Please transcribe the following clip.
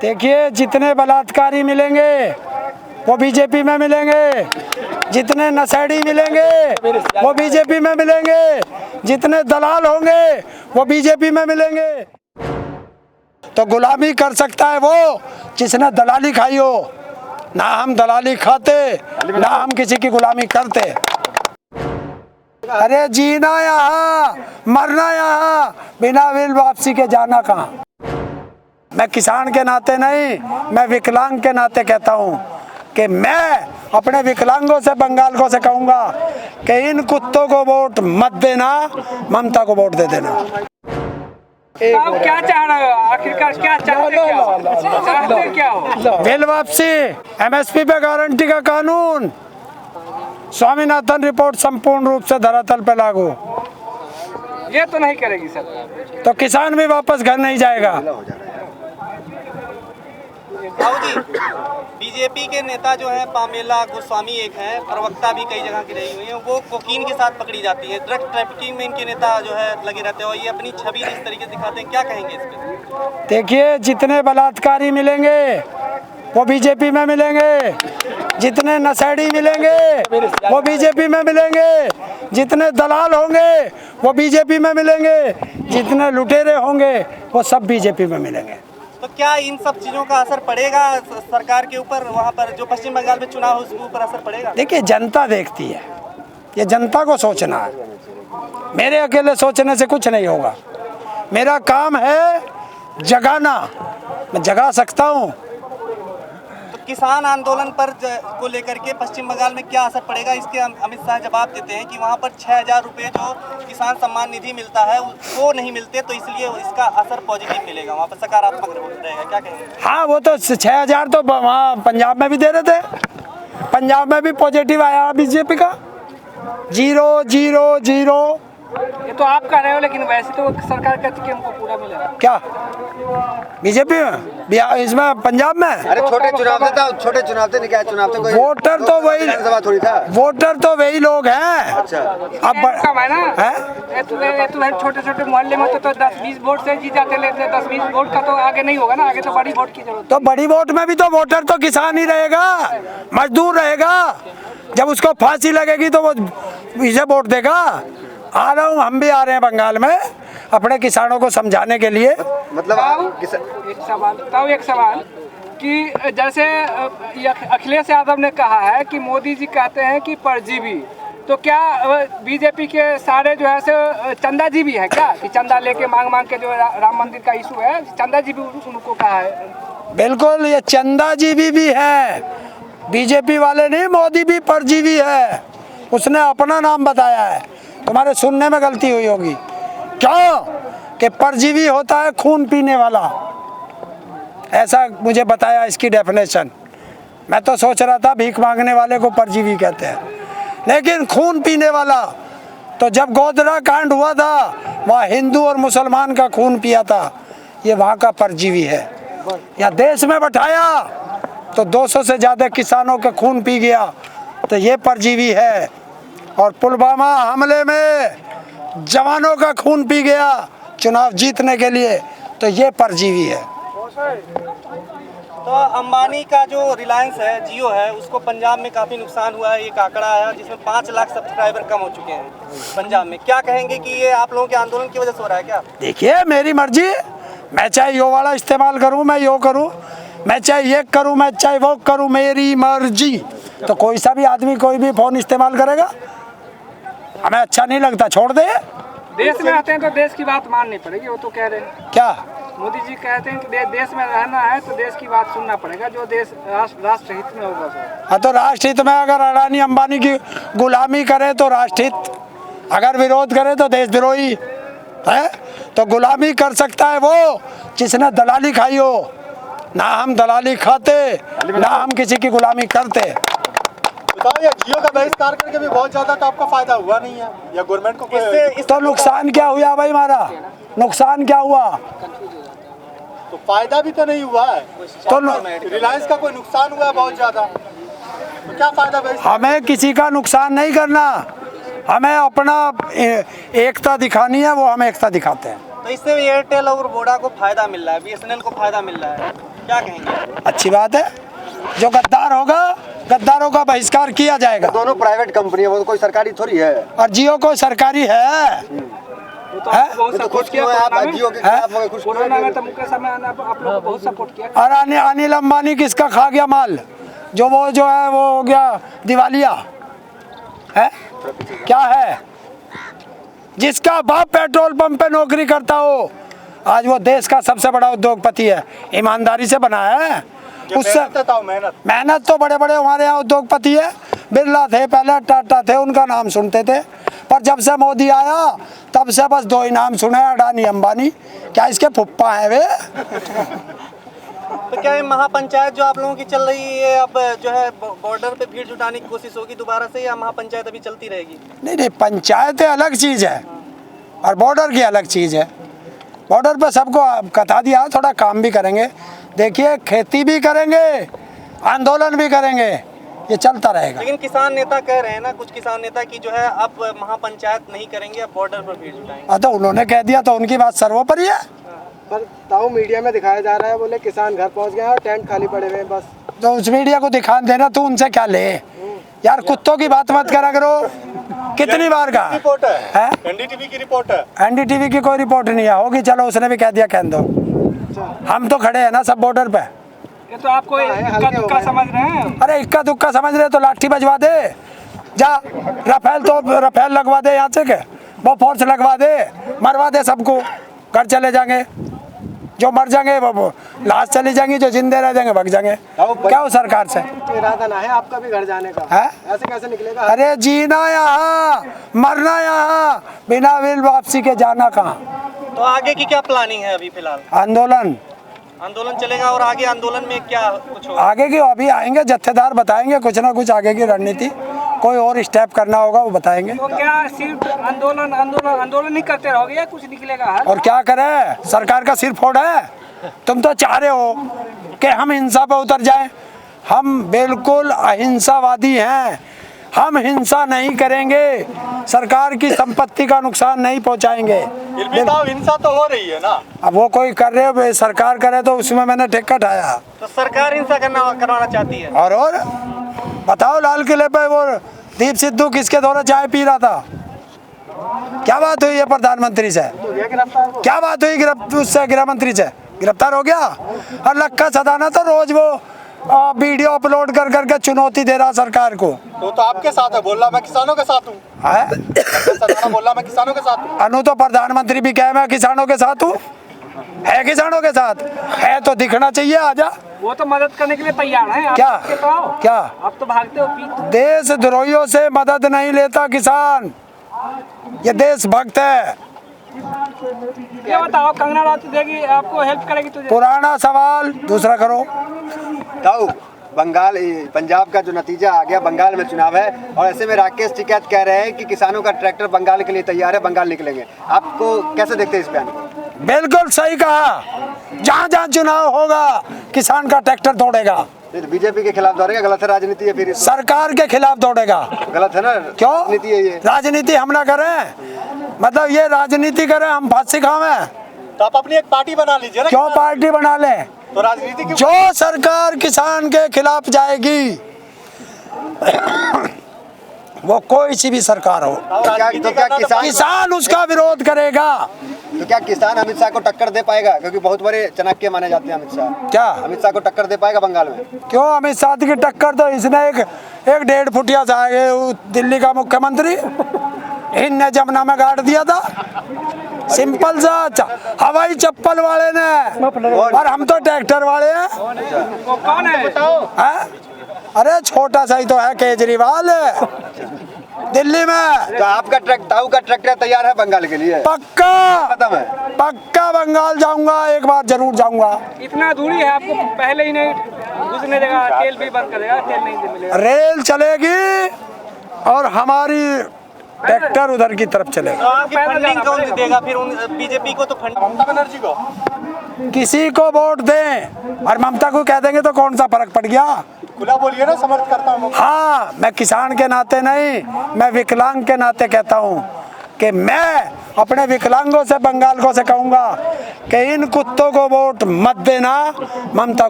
देखिए, जितने बलात्कारी मिलेंगे वो बीजेपी में मिलेंगे, जितने नशेड़ी मिलेंगे वो बीजेपी में मिलेंगे, जितने दलाल होंगे वो बीजेपी में मिलेंगे। तो गुलामी कर सकता है वो जिसने दलाली खाई हो। ना हम दलाली खाते, ना हम किसी की गुलामी करते। अरे जीना यहाँ, मरना यहाँ, बिना विल वापसी के जाना कहाँ। मैं किसान के नाते नहीं, मैं विकलांग के नाते कहता हूँ कि मैं अपने विकलांगों से, बंगाल को से कहूँगा कि इन कुत्तों को वोट मत देना, ममता को वोट दे देना। आप क्या चाह रहे हो आखिरकार, क्या चाहते क्या हो? बिल वापसी, एमएसपी पे गारंटी का कानून, स्वामीनाथन रिपोर्ट संपूर्ण रूप से धरातल पे लागू। ये तो नहीं करेगी सरकार, तो किसान भी वापस घर नहीं जाएगा। बीजेपी के नेता जो है पामेला गोस्वामी एक हैं, प्रवक्ता भी कई जगह की रही हुई हैं, वो कोकीन के साथ पकड़ी जाती है। ड्रग ट्रैफिकिंग में इनके नेता जो है लगे रहते हैं और ये अपनी छवि इस तरीके से दिखाते हैं। क्या कहेंगे इस पे? देखिए, जितने बलात्कारी मिलेंगे वो बीजेपी में मिलेंगे, जितने नशेड़ी मिलेंगे वो बीजेपी में मिलेंगे, जितने दलाल होंगे वो बीजेपी में मिलेंगे, जितने लुटेरे होंगे वो सब बीजेपी में मिलेंगे। तो क्या इन सब चीज़ों का असर पड़ेगा सरकार के ऊपर? वहाँ पर जो पश्चिम बंगाल में चुनाव उसके ऊपर असर पड़ेगा? देखिए, जनता देखती है, ये जनता को सोचना है। मेरे अकेले सोचने से कुछ नहीं होगा। मेरा काम है जगाना, मैं जगा सकता हूँ। तो किसान आंदोलन पर को लेकर के पश्चिम बंगाल में क्या असर पड़ेगा? इसके अमित शाह जवाब देते हैं कि वहाँ पर 6,000 रुपये जो किसान सम्मान निधि मिलता है वो नहीं मिलते, तो इसलिए इसका असर पॉजिटिव मिलेगा, वहाँ पर सकारात्मक रहेगा। क्या कहेंगे? हाँ, वो तो 6,000 तो वहाँ पंजाब में भी दे रहे थे, पंजाब में भी पॉजिटिव आया बीजेपी का। 0 0 0। ये तो आप कह रहे हो, लेकिन वैसे तो सरकार कहती है कि हमको पूरा मिलेगा। क्या बीजेपी में, इसमें पंजाब में? अरे छोटे चुनाव थे, निकाय चुनाव थे, कोई वोटर तो वही, विधानसभा थोड़ी था। वोटर तो वही लोग हैं। अच्छा, अब कम है ना है? तो छोटे मोहल्ले में तो 10-20 वोट से जीत जाते, लेते 10-20 वोट का तो आगे नहीं होगा ना, आगे तो बड़ी वोट की जरूरत। तो बड़ी वोट में भी तो वोटर तो किसान ही रहेगा, मजदूर रहेगा। जब उसको फांसी लगेगी तो वो इसे वोट देगा। आ रहा हूँ, हम भी आ रहे हैं बंगाल में अपने किसानों को समझाने के लिए। मतलब एक सवाल कि जैसे अखिलेश यादव ने कहा है कि मोदी जी कहते हैं कि परजीवी, तो क्या बीजेपी के सारे जो है से चंदा जी भी है क्या, कि चंदा लेके मांग के जो राम मंदिर का इशू है, चंदा जी भी उनको कहा है? बिल्कुल, ये चंदा जी भी है, बीजेपी वाले नहीं, मोदी भी परजीवी है। उसने अपना नाम बताया है, तुम्हारे सुनने में गलती हुई होगी। क्यों? कि परजीवी होता है खून पीने वाला, ऐसा मुझे बताया इसकी डेफिनेशन। मैं तो सोच रहा था भीख मांगने वाले को परजीवी कहते हैं, लेकिन खून पीने वाला। तो जब गोधरा कांड हुआ था, वहाँ हिंदू और मुसलमान का खून पिया था, ये वहाँ का परजीवी है। या देश में बैठाया तो 200 से ज़्यादा किसानों के खून पी गया, तो ये परजीवी है। और पुलवामा हमले में जवानों का खून पी गया चुनाव जीतने के लिए, तो ये परजीवी है। तो अंबानी का जो रिलायंस है, जियो है, उसको पंजाब में काफ़ी नुकसान हुआ है, एक आंकड़ा आया जिसमें 5 लाख सब्सक्राइबर कम हो चुके हैं पंजाब में। क्या कहेंगे कि ये आप लोगों के आंदोलन की वजह से हो रहा है क्या? देखिए, मेरी मर्जी, मैं चाहे यो वाला इस्तेमाल करूं, मैं यो करूं, मैं चाहे ये करूं, मैं चाहे वो करूं, मेरी मर्जी। तो कोई सा भी आदमी कोई भी फोन इस्तेमाल करेगा, हमें अच्छा नहीं लगता, छोड़ दे। देश में रहते हैं तो देश की बात माननी पड़ेगी, वो तो कह रहे हैं। क्या मोदी जी कहते हैं कि देश में रहना है तो देश की बात सुनना पड़ेगा, जो देश राष्ट्र हित में होगा। हाँ, तो राष्ट्र हित में अगर अडानी अंबानी की गुलामी करे तो राष्ट्र हित, अगर विरोध करे तो देशद्रोही है। तो गुलामी कर सकता है वो जिसने दलाली खाई हो। ना हम दलाली खाते, ना हम किसी की गुलामी करते। बताओ, जियो का बहिष्कार करके भी बहुत ज्यादा तो आपका फायदा हुआ नहीं है, या गवर्नमेंट को तो नुकसान क्या हुआ भाई? हमारा नुकसान क्या हुआ? तो फायदा भी तो नहीं हुआ है। तो रिलायंस का कोई नुकसान हुआ है बहुत ज्यादा, तो क्या फायदा भाई? हमें किसी का नुकसान नहीं करना, हमें अपना एकता दिखानी है, वो हम एकता दिखाते हैं। तो इससे एयरटेल और वोडा को फायदा मिल रहा है, BSNL को फायदा मिल रहा है। क्या कहेंगे? अच्छी बात है। जो गद्दार होगा, गद्दारों का बहिष्कार किया जाएगा। दोनों प्राइवेट कंपनी है, वो तो कोई सरकारी थोड़ी है। और जियो को सरकारी है। वो तो आपको बहुत तो सपोर्ट खुश किया क्यों है आप कोरोना में। जियो के खिलाफ हो गए? खुश क्यों कोरोना में हैं? तो मुकेश अंबानी ने आप लोग को बहुत सपोर्ट किया। और अनिल अंबानी किसका खा गया माल? जो है वो हो गया दिवालिया है। क्या है? जिसका बाप पेट्रोल पंप पे नौकरी करता हो, आज वो देश का सबसे बड़ा उद्योगपति है। ईमानदारी से बना है। उससे मेहनत तो बड़े बड़े हमारे यहाँ उद्योगपति है। बिरला थे पहले, टाटा थे, उनका नाम सुनते थे। पर जब से मोदी आया तब से बस दो ही नाम सुने, अडानी अंबानी। क्या इसके फुप्पा है वे? तो क्या ये महापंचायत जो आप लोगों की चल रही है, अब जो है बॉर्डर पे भीड़ जुटाने की कोशिश होगी दोबारा से, या महापंचायत अभी चलती रहेगी? नहीं, पंचायत अलग चीज़ है और बॉर्डर की अलग चीज़ है। बॉर्डर पे सबको कथा दिया, थोड़ा काम भी करेंगे। देखिए, खेती भी करेंगे, आंदोलन भी करेंगे, ये चलता रहेगा। लेकिन किसान नेता कह रहे हैं ना, कुछ किसान नेता की जो है अब महापंचायत नहीं करेंगे, अब बॉर्डर पर भीड़ जुटाएंगे। तो उन्होंने कह दिया तो उनकी बात सर्वोपरि है। पर ताऊ मीडिया में दिखाया जा रहा है, बोले किसान घर पहुंच गए और टेंट खाली पड़े हुए हैं बस। तो उस मीडिया को दिखा देना, तू उनसे क्या ले यार? कुत्तों की बात मत करा करो। कितनी बार का रिपोर्ट है, है? एनडीटीवी की रिपोर्ट है। एनडीटीवी की कोई रिपोर्ट नहीं है। होगी, चलो उसने भी कह दिया, कह दो। हम तो खड़े हैं ना सब बॉर्डर पे। ये तो आपको इक्का दुक्का समझ रहे हैं। अरे इक्का दुक्का समझ रहे तो लाठी बजवा दे जा। रफेल लगवा दे, यहाँ से के वो फोर्स लगवा दे, मरवा दे सबको, घर चले जाएंगे। जो मर जाएंगे वो लाश चली जाएंगी, जो जिंदे रह जाएंगे भाग जाएंगे। क्या हो सरकार से? इरादा ना है आपका भी घर जाने का है? ऐसे कैसे निकलेगा? अरे जीना यहाँ, मरना यहाँ, बिना विल वापसी के जाना कहाँ। तो आगे की क्या प्लानिंग है अभी फिलहाल? आंदोलन चलेगा, और आगे आंदोलन में क्या कुछ होगा? आगे की अभी आएंगे जत्थेदार, बताएंगे कुछ ना कुछ आगे की रणनीति। कोई और स्टेप करना होगा वो बताएंगे। तो क्या सिर्फ आंदोलन ही करते रहोगे या कुछ निकलेगा? और क्या करें? सरकार का सिर फोड़ है। तुम तो चाह रहे हो कि हम हिंसा पे उतर जाएं। हम बिल्कुल अहिंसावादी हैं। हम हिंसा नहीं करेंगे, सरकार की संपत्ति का नुकसान नहीं पहुंचाएंगे। हिंसा तो हो रही है ना। अब वो कोई कर रहे हो, सरकार करे तो उसमें मैंने ठेका उठाया। तो सरकार हिंसा करवाना चाहती है। और बताओ, लाल किले पे वो दीप सिद्धू किसके द्वारा चाय पी रहा था? क्या बात हुई है प्रधानमंत्री से? क्या बात हुई उससे गृह मंत्री से? गिरफ्तार हो गया। और लक्का सदाना तो रोज वो वीडियो अपलोड कर करके चुनौती दे रहा सरकार को। तो आपके साथ है, बोल रहा मैं किसानों के साथ हूँ। बोल रहा मैं किसानों के साथ हूँ। अनु तो प्रधानमंत्री भी कहे मैं किसानों के साथ हूँ। है किसानों के साथ है तो दिखना चाहिए। आजा, वो तो मदद करने के लिए तैयार है। क्या क्या आप तो भागते हो पीठ। देशद्रोहियों से मदद नहीं लेता किसान, ये देशभक्त है। ये बताओ, कंगना राउत देगी आपको, हेल्प करेगी तुझे? पुराना सवाल दूसरा करो। ताऊ, पंजाब का जो नतीजा आ गया, बंगाल में चुनाव है, और ऐसे में राकेश टिकैत कह रहे हैं कि किसानों का ट्रैक्टर बंगाल के लिए तैयार है, बंगाल निकलेंगे। आपको कैसे देखते हैं इस बयान को? बिल्कुल सही कहा। जहाँ जहाँ चुनाव होगा किसान का ट्रैक्टर दौड़ेगा। बीजेपी के खिलाफ दौड़ेगा, गलत है राजनीति है फिर? सरकार के खिलाफ दौड़ेगा। गलत है ना? क्यों राजनीति है ये? राजनीति हम ना करें, मतलब ये राजनीति करें हम फांसी खावें? तो आप अपनी एक पार्टी बना लीजिए ना। क्यों पार्टी बना लें? तो राजनीति की जो सरकार किसान के खिलाफ जाएगी वो कोई सी भी सरकार हो, तो क्या किसान उसका विरोध करेगा। तो क्या किसान अमित शाह को टक्कर दे पाएगा? क्योंकि बहुत बड़े चाणक्य माने जाते हैं अमित शाह। क्या अमित शाह को टक्कर दे पाएगा बंगाल में? क्यों अमित शाह की टक्कर? तो इसने एक 1.5 फुटिया सा है दिल्ली का मुख्यमंत्री, इनने जमुना में गाड़ दिया था। सिंपल सा, हवाई चप्पल वाले ने, और हम तो ट्रैक्टर वाले हैं। वो कौन है? अरे छोटा सा ही तो है, केजरीवाल है दिल्ली में। तो आपका ताऊ का ट्रैक्टर तैयार है बंगाल के लिए? पक्का खत्म है। पक्का बंगाल जाऊंगा, एक बार जरूर जाऊंगा। इतना दूरी है, आपको पहले ही नहीं घुसने देगा, तेल भी बंद करेगा, तेल नहीं मिलेगा। रेल चलेगी और हमारी ट्रैक्टर उधर की तरफ चलेगा। तो आपकी फंडिंग कौन देगा फिर? बीजेपी को तो फंड, ममता बनर्जी को, किसी को वोट दें और ममता को कह देंगे तो कौन सा फर्क पड़ गया? खुला बोलिए ना, समर्थ करता हूँ। हाँ, मैं किसान के नाते नहीं, मैं विकलांग के नाते कहता हूँ कि मैं अपने विकलांगों से बंगाल को से कहूँगा कि इन कुत्तों को वोट मत देना, ममता